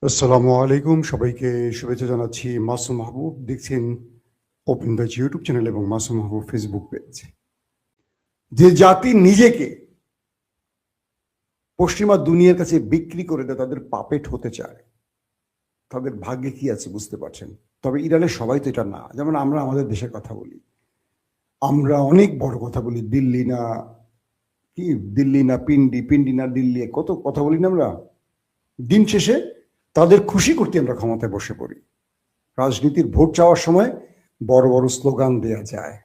আসসালামু আলাইকুম, সবাইকে শুভেচ্ছা জানাচ্ছি। মাসুম মাহবুব দেখছেন ওপেন দ্য ইউটিউব চ্যানেল এবং মাসুম মাহবুব ফেসবুক পেজ। যে জাতি নিজেকে পশ্চিমা দুনিয়ার কাছে বিক্রি করে দেয়, তাদের পাপেট হতে চায়, তাদের ভাগ্যে কি আছে বুঝতে পারছেন। তবে ইরানের সবাই তো এটা না। যেমন আমরা আমাদের দেশের কথা বলি, আমরা অনেক বড় কথা বলি, দিল্লি না কি, দিল্লি না পিন্ডি, পিন্ডি না দিল্লি, কত কথা বলি না আমরা। দিন শেষে তাদের খুশি করতে আমরা ক্ষমতায় বসে পড়ি। রাজনীতির ভোট চাওয়ার সময় বড় বড় স্লোগান দেয়া যায়,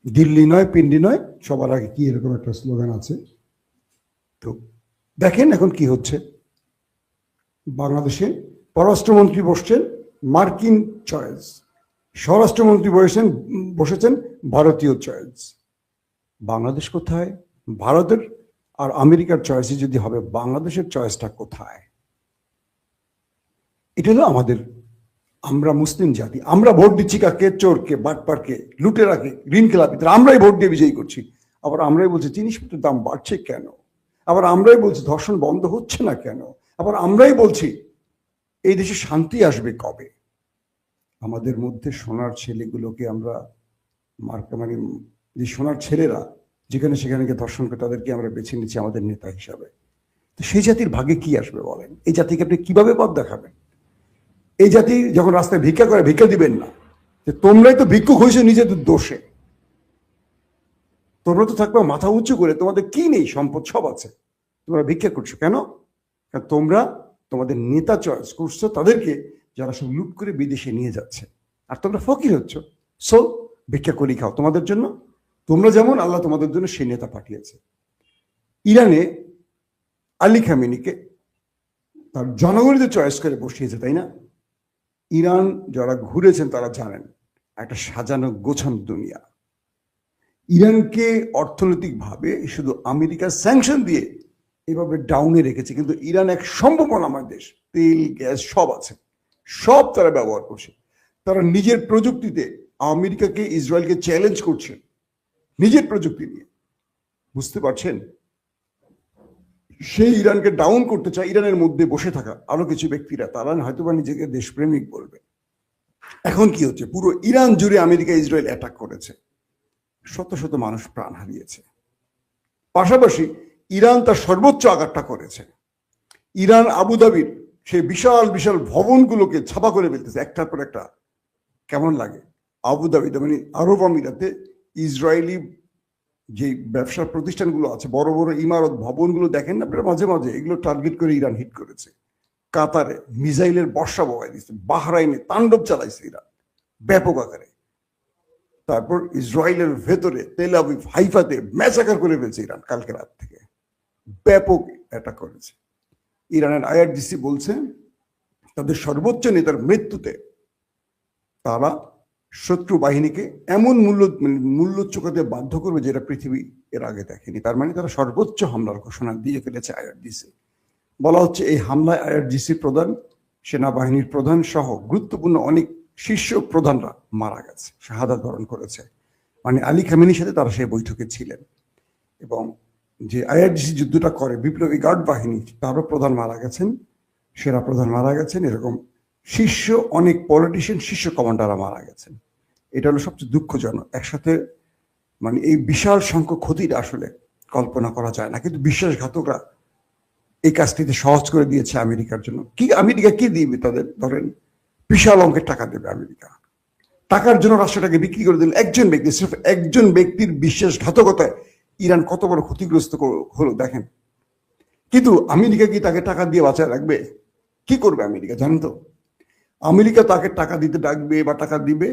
দিল্লি নয় পিন্ডি নয়, সবার আগে কি এরকম একটা স্লোগান আছে। তো দেখেন এখন কি হচ্ছে। বাংলাদেশে পররাষ্ট্রমন্ত্রী বসছেন মার্কিন চয়েস, স্বরাষ্ট্রমন্ত্রী বসেছেন ভারতীয় চয়েস। বাংলাদেশ কোথায়? ভারতের আর আমেরিকার চয়েসে যদি হবে, বাংলাদেশের চয়েসটা কোথায়? এটা হলো আমাদের, আমরা মুসলিম জাতি, আমরা ভোট দিচ্ছি কাকে? চোরকে, বাটপারকে, লুটেরাকে, ঋণ খেলাপিদের আমরাই ভোট দিয়ে বিজয়ী করছি। আবার আমরাই বলছি জিনিসপত্রের দাম বাড়ছে কেন? আবার আমরাই বলছি ধর্ষণ বন্ধ হচ্ছে না কেন? আবার আমরাই বলছি এই দেশে শান্তি আসবে কবে? আমাদের মধ্যে সোনার ছেলেগুলোকে আমরা মানে যে সোনার ছেলেরা যেখানে সেখানে গিয়ে ধর্ষণ করে, তাদেরকে আমরা বেছে নিচ্ছি আমাদের নেতা হিসাবে। তো সেই জাতির ভাগ্যে কি আসবে বলেন? এই জাতিকে আপনি কিভাবে পথ দেখাবেন? এই জাতি যখন রাস্তায় ভিক্ষা করে, ভিক্ষা দিবেন না যে তোমরাই তো ভিক্ষুক হয়েছে নিজেদের দোষে। তোমরা তো থাকবে মাথা উঁচু করে, তোমাদের কি নেই? সম্পদ সব আছে, তোমরা ভিক্ষা করছো কেন? কারণ তোমরা তোমাদের নেতা চয়েস করছো তাদেরকে, যারা সব লুট করে বিদেশে নিয়ে যাচ্ছে, আর তোমরা ফকির হচ্ছ। সো ভিক্ষা করি খাও তোমাদের জন্য। তোমরা যেমন, আল্লাহ তোমাদের জন্য সেই নেতা পাঠিয়েছে। ইরানে আলী খামেনিকে তার জনগণই চয়েস করে বসিয়েছে, তাই না? ইরান যারা ঘুরেছেন তারা জানেন একটা সাজানো গোছানো দুনিয়া। ইরানকে অর্থনৈতিকভাবে শুধু আমেরিকার স্যাংশন দিয়ে এভাবে ডাউনে রেখেছে, কিন্তু ইরান এক সম্ভাবনাময় দেশ, তেল গ্যাস সব আছে, সব তারা ব্যবহার করছে। তারা নিজের প্রযুক্তিতে আমেরিকাকে, ইসরায়েলকে চ্যালেঞ্জ করছে নিজের প্রযুক্তি নিয়ে, বুঝতে পারছেন? সেই ইরানকে ডাউন করতে চায় ইরানের মধ্যে বসে থাকা আরো কিছু ব্যক্তিরা, তারা হয়তোবা নিজেকে দেশপ্রেমিক বলবে। এখন কি হচ্ছে, পুরো ইরান জুড়ে আমেরিকা ইসরায়েল অ্যাটাক করেছে, শত শত মানুষ প্রাণ হারিয়েছে। পাশাপাশি ইরান তার সর্বোচ্চ আঘাতটা করেছে। ইরান আবুধাবির সেই বিশাল বিশাল ভবনগুলোকে ছাপা করে ফেলতেছে একটার পর একটা। কেমন লাগে? আবুধাবিতে মানে আরব আমিরাতে ইসরায়েলি যে ব্যবসা প্রতিষ্ঠানগুলো আছে, বড় বড় ইমারত ভবনগুলো দেখেন না আপনারা মাঝে মাঝে, এগুলো টার্গেট করে ইরান হিট করেছে। কাতারে মিসাইলের বর্ষা বহাই দিচ্ছে, বাহরাইনে তাণ্ডব চালাইছে ইরান ব্যাপক আকারে। তারপর ইসরায়েলের ভেতরে তেল আবিব, হাইফাতে ম্যাচাকার করে ফেলছে ইরান কালকে রাত থেকে, ব্যাপক অ্যাটাক করেছে। ইরানের আইআরজিসি বলছে তাদের সর্বোচ্চ নেতার মৃত্যুতে তারা শত্রু বাহিনীকে এমন মূল্য চুকাতে বাধ্য করবে যেটা পৃথিবী এর আগে দেখেনি। তার মানে তারা সর্বোচ্চ হামলার ঘোষণা দিয়ে ফেলেছে আইআরজিসি। বলা হচ্ছে এই হামলায় আইআরজিসি প্রধান, সেনাবাহিনীর প্রধান সহ গুরুত্বপূর্ণ অনেক শীর্ষ প্রধানরা মারা গেছে, শাহাদাত বরণ করেছে। মানে আলী খামেনির সাথে তারা সেই বৈঠকে ছিলেন। এবং যে আইআরজিসি যুদ্ধটা করে, বিপ্লবী গার্ড বাহিনী, তারও প্রধান মারা গেছেন, সেনা প্রধান মারা গেছেন, এরকম শীর্ষ অনেক পলিটিশিয়ান, শীর্ষ কমান্ডাররা মারা গেছেন। এটা হলো সবচেয়ে দুঃখজনক। একসাথে মানে এই বিশাল সংখ্যক ক্ষতিটা আসলে কল্পনা করা যায় না, কিন্তু বিশ্বাসঘাতকরা এই কাজটিতে সহজ করে দিয়েছে আমেরিকার জন্য। কি আমেরিকা কি দিবে তাদের? ধরেন বিশাল অঙ্কের টাকা দেবে আমেরিকা, টাকার জন্য রাষ্ট্রটাকে বিক্রি করে দিল একজন ব্যক্তি। সির্ফ একজন ব্যক্তির বিশ্বাসঘাতকতায় ইরান কত বড় ক্ষতিগ্রস্ত হলো দেখেন। কিন্তু আমেরিকা কি তাকে টাকা দিয়ে বাঁচায় রাখবে? কি করবে আমেরিকা জানেন তো? আমেরিকা তাকে টাকা দিতে ডাকবে বা টাকা দিবে,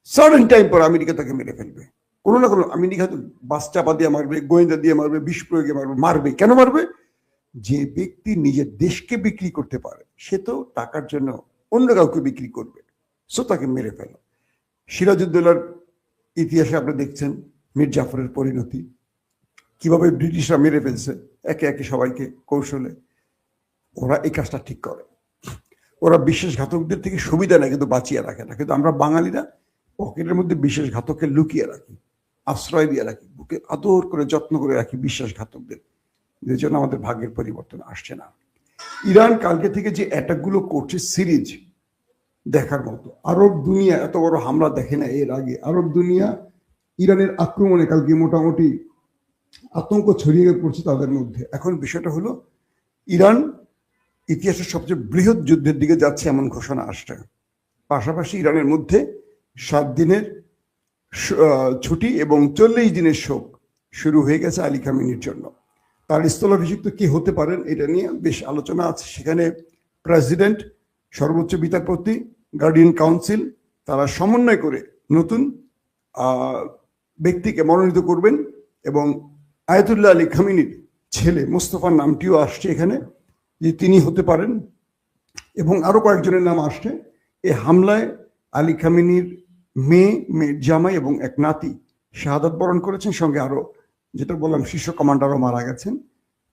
সার্টেন টাইম পর আমেরিকা তাকে মেরে ফেলবে। কোনো না কোনো, আমেরিকা হয়তো বাস চাপা দিয়ে মারবে, গোয়েন্দা দিয়ে মারবে, বিষ প্রয়োগে মারবে। মারবে কেন মারবে? যে ব্যক্তি নিজের দেশকে বিক্রি করতে পারে, সে তো টাকার জন্য অন্য কাউকে বিক্রি করবে, সো তাকে মেরে ফেল। সিরাজউদ্দৌলার ইতিহাসে আপনি দেখছেন মীর জাফরের পরিণতি, কিভাবে ব্রিটিশরা মেরে ফেলছে একে একে সবাইকে কৌশলে। ওরা এই কাজটা ঠিক করে, ওরা বিশ্বাসঘাতকদের থেকে সুবিধা নেয় কিন্তু বাঁচিয়ে রাখে না। কিন্তু আমরা বাঙালিরা পকেটের মধ্যে বিশ্বাসঘাতককে লুকিয়ে রাখি, আশ্রয় দিয়ে রাখি, বুকে আদর করে যত্ন করে রাখি বিশ্বাসঘাতকদের। এই জন্য আমাদের ভাগ্যের পরিবর্তন আসছে না। ইরান কালকে থেকে যে অ্যাটাকগুলো করছে সিরিজ দেখার মতো। আরব দুনিয়া এত বড় হামলা দেখে না এর আগে। আরব দুনিয়া ইরানের আক্রমণে কালকে মোটামুটি আতঙ্ক ছড়িয়ে পড়ছে তাদের মধ্যে। এখন বিষয়টা হলো ইরান ইতিহাসের সবচেয়ে বৃহৎ যুদ্ধের দিকে যাচ্ছে এমন ঘোষণা আসছে। পাশাপাশি ইরানের মধ্যে 7 দিনের ছুটি এবং 40 দিনের শোক শুরু হয়ে গেছে আলী খামেনির জন্য। তার স্থলাভিষিক্ত কি হতে পারেন এটা নিয়ে বেশ আলোচনা আছে। সেখানে প্রেসিডেন্ট, সর্বোচ্চ বিচারপতি, গার্ডিয়ান কাউন্সিল তারা সমন্বয় করে নতুন ব্যক্তিকে মনোনীত করবেন এবং আয়াতুল্লাহ আলী খামেনির ছেলে মোস্তফার নামটিও আসছে এখানে, যে তিনি হতে পারেন, এবং আরো কয়েকজনের নাম আসছে। এই হামলায় আলী খামেনির মেয়ে জামাই এবং এক নাতি শাহাদাত বরণ করেছেন, সঙ্গে আরো যেটা বললাম শীর্ষ কমান্ডারও মারা গেছেন।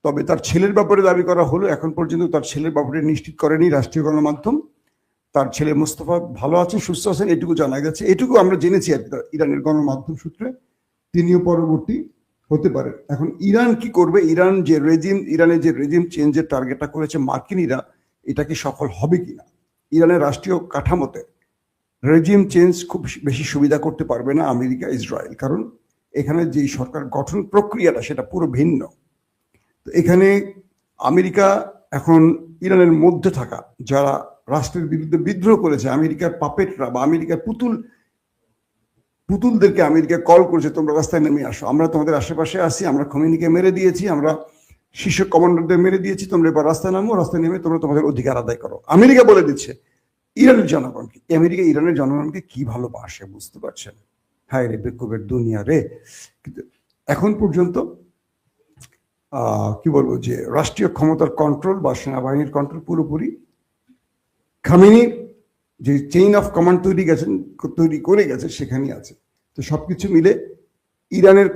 তবে তার ছেলের ব্যাপারে দাবি করা হলো, এখন পর্যন্ত তার ছেলের ব্যাপারে নিশ্চিত করেনি রাষ্ট্রীয় গণমাধ্যম। তার ছেলে মোস্তফা ভালো আছেন, সুস্থ আছেন, এটুকু জানা গেছে, এটুকু আমরা জেনেছি ইরানের গণমাধ্যম সূত্রে। তিনিও পরবর্তী হতে পারেন। এখন ইরান কি করবে? ইরানের যে রেজিম চেঞ্জের টার্গেটটা করেছে মার্কিনীরা, এটা কি সফল হবে কিনা? ইরানের রাষ্ট্রীয় কাঠামোতে রেজিম চেঞ্জ খুব বেশি সুবিধা করতে পারবে না আমেরিকা, ইসরায়েল, কারণ এখানে যে সরকার গঠন প্রক্রিয়াটা সেটা পুরো ভিন্ন। তো এখানে আমেরিকা এখন ইরানের মধ্যে থাকা যারা রাষ্ট্রের বিরুদ্ধে বিদ্রোহ করেছে, আমেরিকার পাপেটরা বা আমেরিকার পুতুলদেরকে আমেরিকা কল করেছে, তোমরা রাস্তায় নেমে আসো, আমরা তোমাদের আশেপাশে আসি, আমরা খোমেনিকে মেরে দিয়েছি, আমরা শীর্ষ কমান্ডারদের মেরে দিয়েছি, তোমরা এবার রাস্তায় নামো, রাস্তায় নেমে তোমরা তোমাদের অধিকার আদায় করো। আমেরিকা বলে দিচ্ছে ইরানের জনগণকে। আমেরিকা ইরানের জনগণকে কি ভালোবাসে বুঝতে পারছেন? হায় রে বেকুবের দুনিয়া রে। কিন্তু এখন পর্যন্ত কি বলবো, যে রাষ্ট্রীয় ক্ষমতার কন্ট্রোল বা সেনাবাহিনীর কন্ট্রোল পুরোপুরি খামেনি যে চেইন অফ কমান্ড তৈরি করে গেছে সেখানেই আছে। তো সবকিছু মিলে ইরানের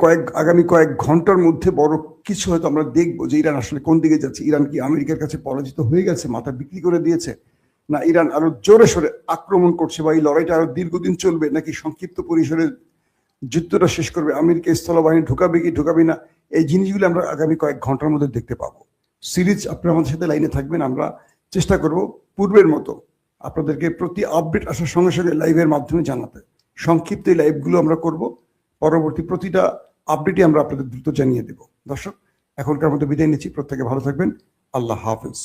আগামী কয়েক ঘন্টার মধ্যে বড় কিছু হয়তো আমরা দেখবো, যে ইরান আসলে কোন দিকে যাচ্ছে। ইরান কি আমেরিকার কাছে পরাজিত হয়ে গেছে, মাথা বিক্রি করে দিয়েছে, না ইরান আরো জোরে সোরে আক্রমণ করছে, বা এই লড়াইটা আরো দীর্ঘদিন চলবে, নাকি সংক্ষিপ্ত পরিসরে যুদ্ধটা শেষ করবে, আমেরিকা স্থলবাহিনী ঢুকাবে কি ঢুকাবে না, এই জিনিসগুলো আমরা আগামী কয়েক ঘন্টার মধ্যে দেখতে পাবো। সিরিজ আপনারা আমাদের সাথে লাইনে থাকবেন, আমরা চেষ্টা করব পূর্বের মতো আপনাদেরকে প্রতি আপডেট আসার সঙ্গে সঙ্গে লাইভের মাধ্যমে জানাতে। সংক্ষিপ্ত এই লাইভগুলো আমরা করব, পরবর্তী প্রতিটা আপডেটই আমরা আপনাদের দ্রুত জানিয়ে দেব। দর্শক, এখনকার মতো বিদায় নিচ্ছি, প্রত্যেকে ভালো থাকবেন, আল্লাহ হাফেজ।